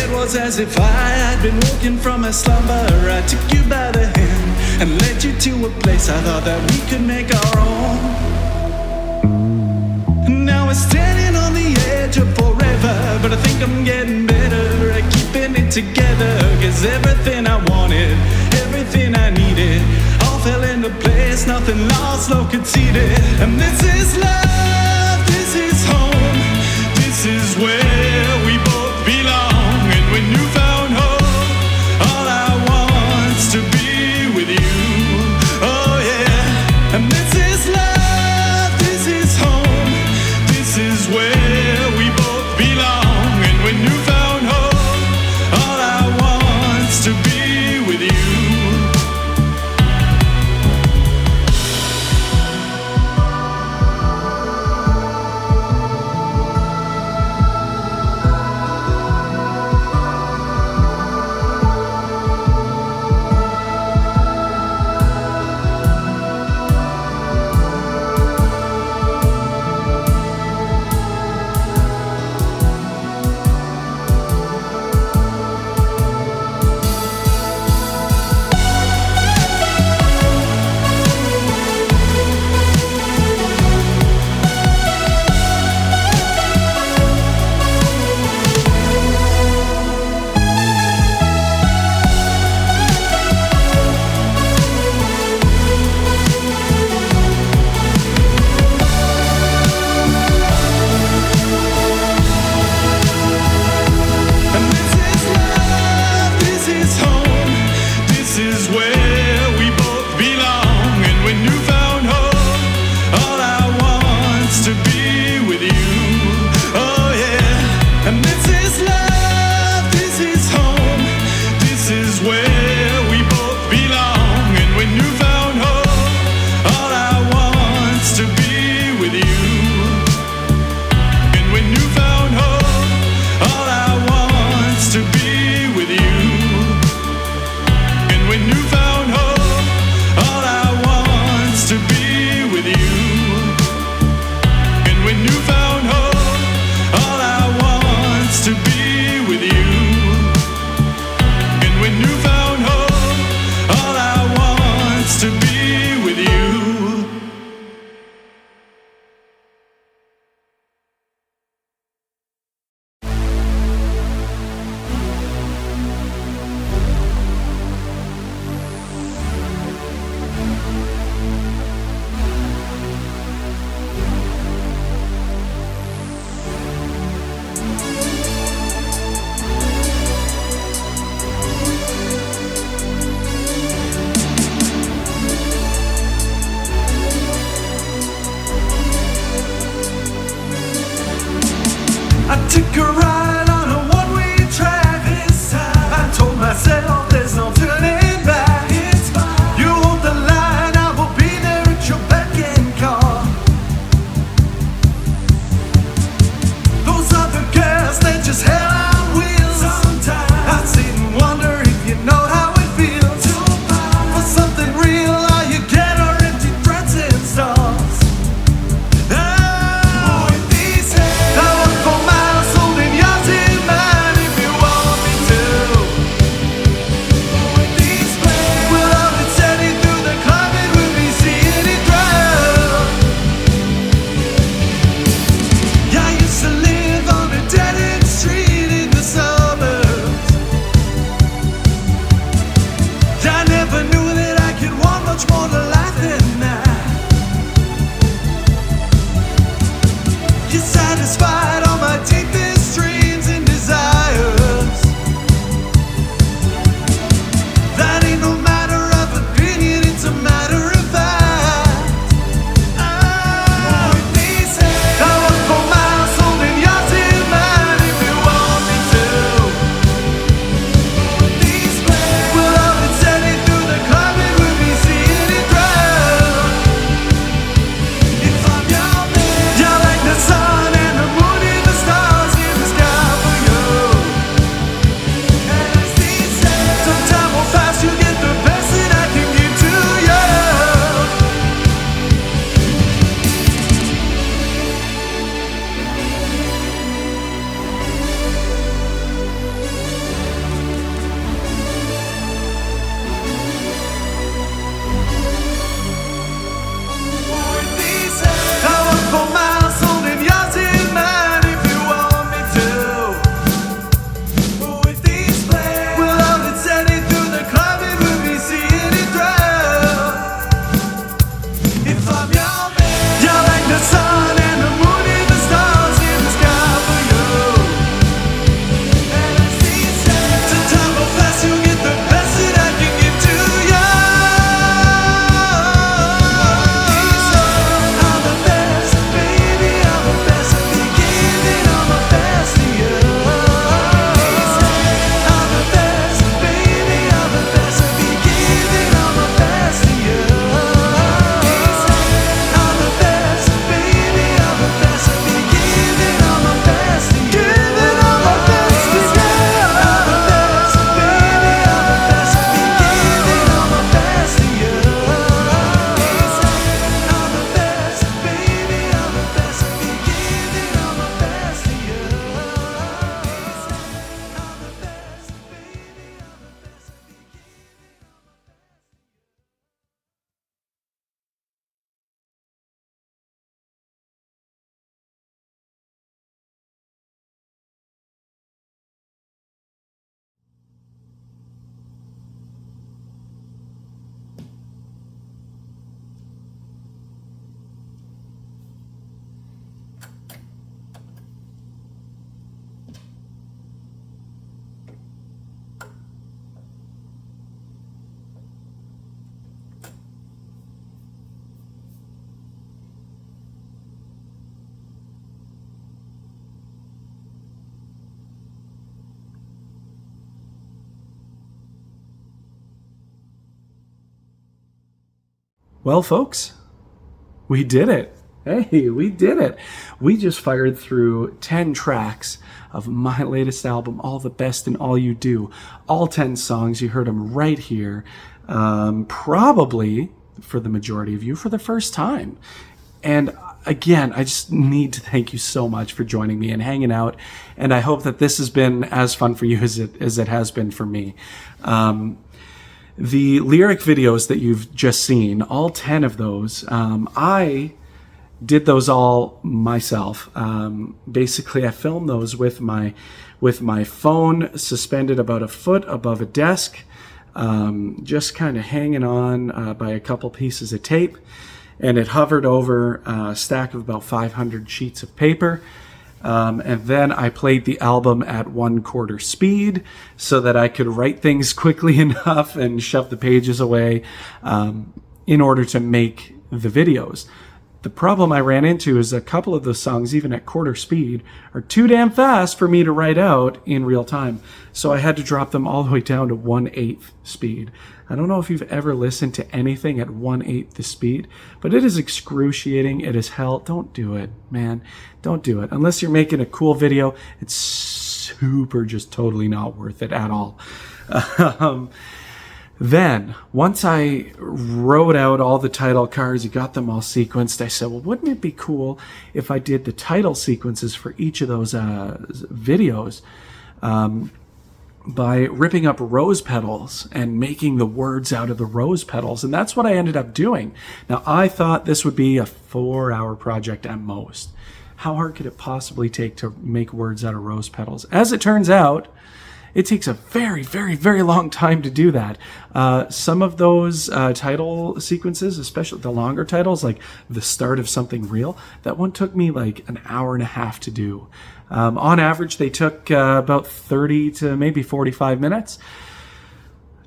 it was as if I had been woken from a slumber. I took you by the hand and led you to a place I thought that we could make our own. And now we're standing on the edge of forever, but I think I'm getting better at keeping it together. 'Cause everything I wanted, everything I needed, all fell into place, nothing lost, no conceded. And this is love, this is home, this is where we both belong. And when you found hope, all I want's to be with you. Oh yeah. And this is love, this is home, this is where we both belong. And when you found hope, all I want's to be with you. Well, folks, we did it. Hey, we did it. We just fired through 10 tracks of my latest album, All the Best in All You Do. All 10 songs. You heard them right here. Probably, for the majority of you, for the first time. And again, I just need to thank you so much for joining me and hanging out. And I hope that this has been as fun for you as it has been for me. The lyric videos that you've just seen, all 10 of those, I did those all myself. Basically, I filmed those with my phone suspended about a foot above a desk, just kind of hanging on by a couple pieces of tape, and it hovered over a stack of about 500 sheets of paper. And then I played the album at 1/4 speed so that I could write things quickly enough and shove the pages away in order to make the videos. The problem I ran into is a couple of those songs, even at 1/4 speed, are too damn fast for me to write out in real time. So I had to drop them all the way down to 1/8 speed. I don't know if you've ever listened to anything at 1/8 the speed, but it is excruciating. It is hell. Don't do it, man. Don't do it. Unless you're making a cool video, it's super just totally not worth it at all. Then, once I wrote out all the title cards, you got them all sequenced, I said, well, wouldn't it be cool if I did the title sequences for each of those videos by ripping up rose petals and making the words out of the rose petals? And that's what I ended up doing. Now, I thought this would be a 4-hour project at most. How hard could it possibly take to make words out of rose petals? As it turns out, it takes a very, very, very long time to do that. Some of those title sequences, especially the longer titles, like The Start of Something Real, that one took me like an hour and a half to do. On average, they took about 30 to maybe 45 minutes.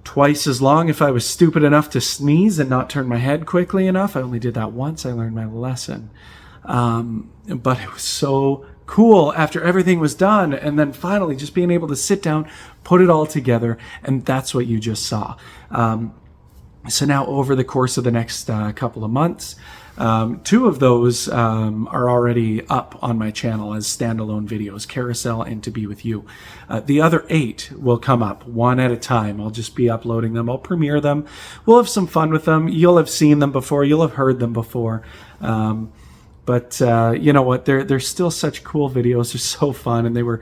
Twice as long if I was stupid enough to sneeze and not turn my head quickly enough. I only did that once. I learned my lesson. But it was so cool after everything was done, and then finally just being able to sit down, put it all together, and that's what you just saw. So now over the course of the next couple of months, 2 of those are already up on my channel as standalone videos, Carousel and To Be With You. The other 8 will come up one at a time. I'll just be uploading them. I'll premiere them. We'll have some fun with them. You'll have seen them before. You'll have heard them before. But you know what? They're still such cool videos. They're so fun, and they were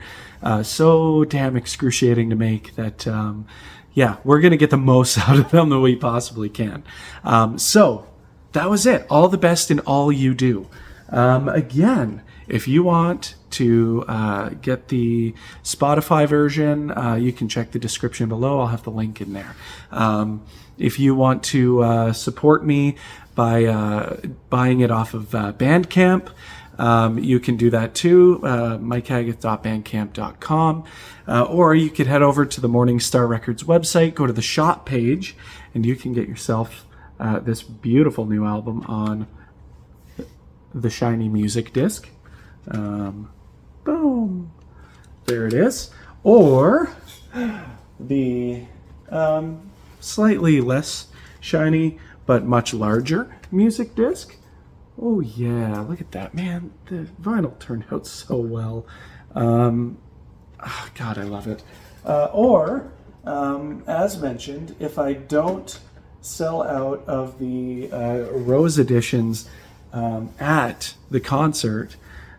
so damn excruciating to make that, yeah, we're going to get the most out of them that we possibly can. So that was it. All the best in all you do. Again, if you want to get the Spotify version, you can check the description below. I'll have the link in there. If you want to support me by buying it off of Bandcamp, you can do that too, mikehaggith.bandcamp.com, or you could head over to the Morning Star Records website, go to the shop page, and you can get yourself this beautiful new album on the shiny music disc. Boom, there it is. Or the slightly less shiny but much larger music disc. Oh yeah, look at that, man. The vinyl turned out so well. God, I love it. Or as mentioned, if I don't sell out of the Rose editions at the concert,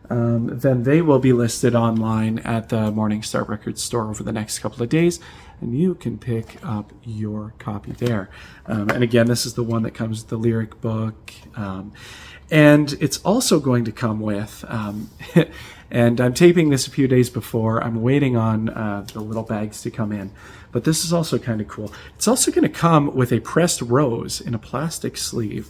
then they will be listed online at the Morning Star Records store over the next couple of days, and you can pick up your copy there. And again, this is the one that comes with the lyric book, and it's also going to come with, and I'm taping this a few days before, I'm waiting on the little bags to come in, but this is also kind of cool. It's also going to come with a pressed rose in a plastic sleeve.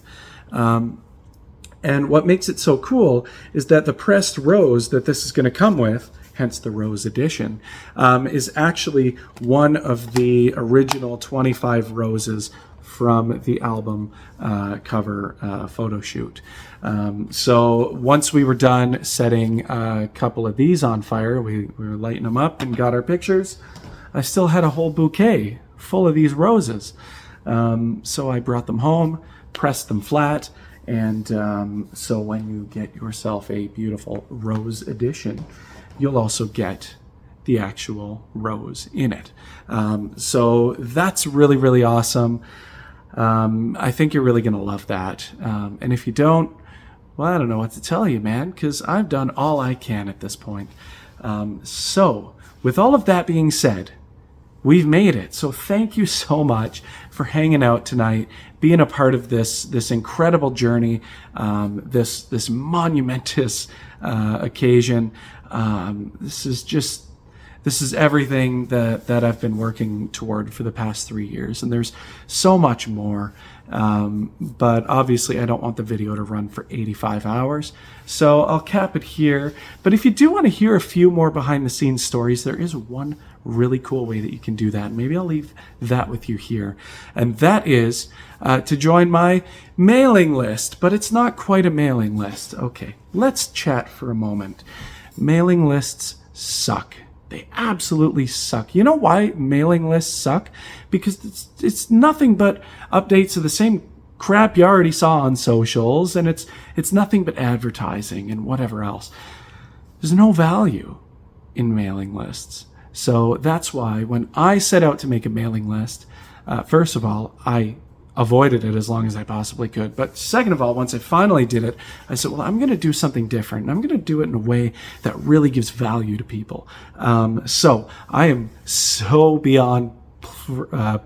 And what makes it so cool is that the pressed rose that this is going to come with, hence the Rose edition, is actually one of the original 25 roses from the album cover photo shoot. So once we were done setting a couple of these on fire, we were lighting them up and got our pictures, I still had a whole bouquet full of these roses. So I brought them home, press them flat. And so when you get yourself a beautiful rose edition, you'll also get the actual rose in it. So that's really, really awesome. I think you're really going to love that. And if you don't, well, I don't know what to tell you, man, because I've done all I can at this point. So with all of that being said, we've made it. So thank you so much for hanging out tonight, being a part of this incredible journey, this monumentous occasion. This is everything that I've been working toward for the past 3 years, and there's so much more. But obviously I don't want the video to run for 85 hours, so I'll cap it here. But if you do want to hear a few more behind the scenes stories, there is one really cool way that you can do that. Maybe I'll leave that with you here. And that is to join my mailing list, but it's not quite a mailing list. Okay, let's chat for a moment. Mailing lists suck. They absolutely suck. You know why mailing lists suck? Because it's nothing but updates of the same crap you already saw on socials, and it's nothing but advertising and whatever else. There's no value in mailing lists. So that's why when I set out to make a mailing list, first of all, I avoided it as long as I possibly could. But second of all, once I finally did it, I said, well, I'm going to do something different. And I'm going to do it in a way that really gives value to people. So I am so beyond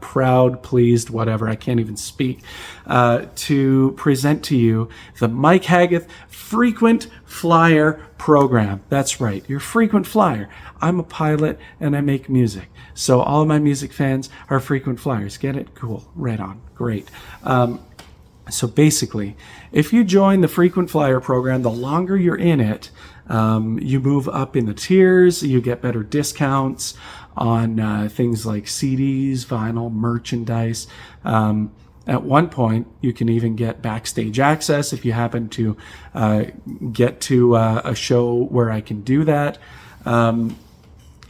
proud, pleased, whatever, I can't even speak, to present to you the Mike Haggoth Frequent Flyer Program. That's right, your frequent flyer. I'm a pilot and I make music. So all of my music fans are frequent flyers. Get it? Cool. Right on. Great. So basically, if you join the Frequent Flyer Program, the longer you're in it, you move up in the tiers, you get better discounts on things like CDs, vinyl, merchandise. At one point, you can even get backstage access if you happen to get to a show where I can do that.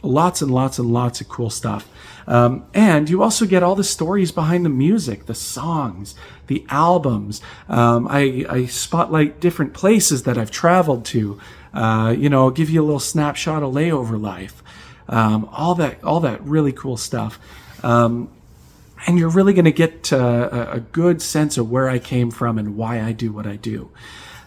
Lots and lots and lots of cool stuff. And you also get all the stories behind the music, the songs, the albums. I spotlight different places that I've traveled to. Give you a little snapshot of layover life. All that really cool stuff. And you're really going to get a good sense of where I came from and why I do what I do.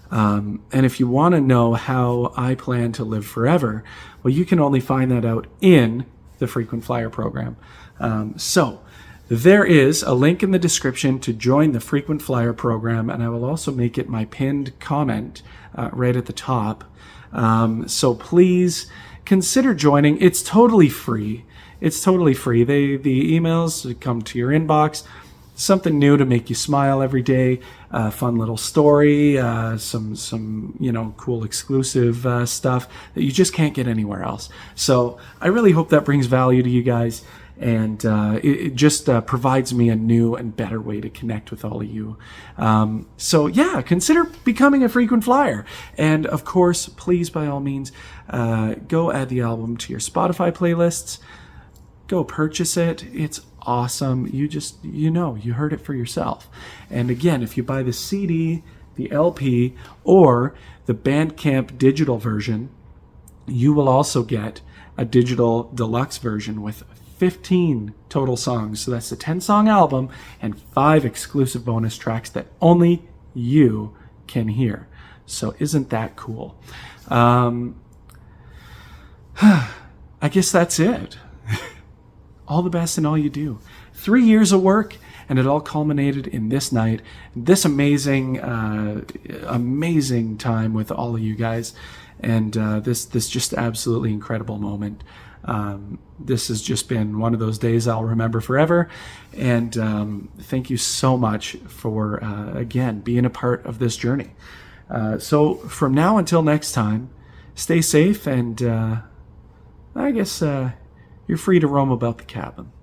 And if you want to know how I plan to live forever, well, you can only find that out in the Frequent Flyer Program. So there is a link in the description to join the Frequent Flyer Program, and I will also make it my pinned comment right at the top. So please consider joining. It's totally free. It's totally free. The emails come to your inbox. Something new to make you smile every day. Fun little story. Some cool exclusive stuff that you just can't get anywhere else. So I really hope that brings value to you guys, and it just provides me a new and better way to connect with all of you. So yeah, consider becoming a frequent flyer. And of course, please, by all means, go add the album to your Spotify playlists. Go purchase it. It's awesome. You heard it for yourself. And again, if you buy the CD, the LP, or the Bandcamp digital version, you will also get a digital deluxe version with 15 total songs. So that's a 10-song album and 5 exclusive bonus tracks that only you can hear. So isn't that cool? I guess that's it. All the best in all you do. 3 years of work, and it all culminated in this night, this amazing time with all of you guys, and this just absolutely incredible moment. This has just been one of those days I'll remember forever, and thank you so much for again being a part of this journey. So from now until next time, stay safe, and I guess you're free to roam about the cabin.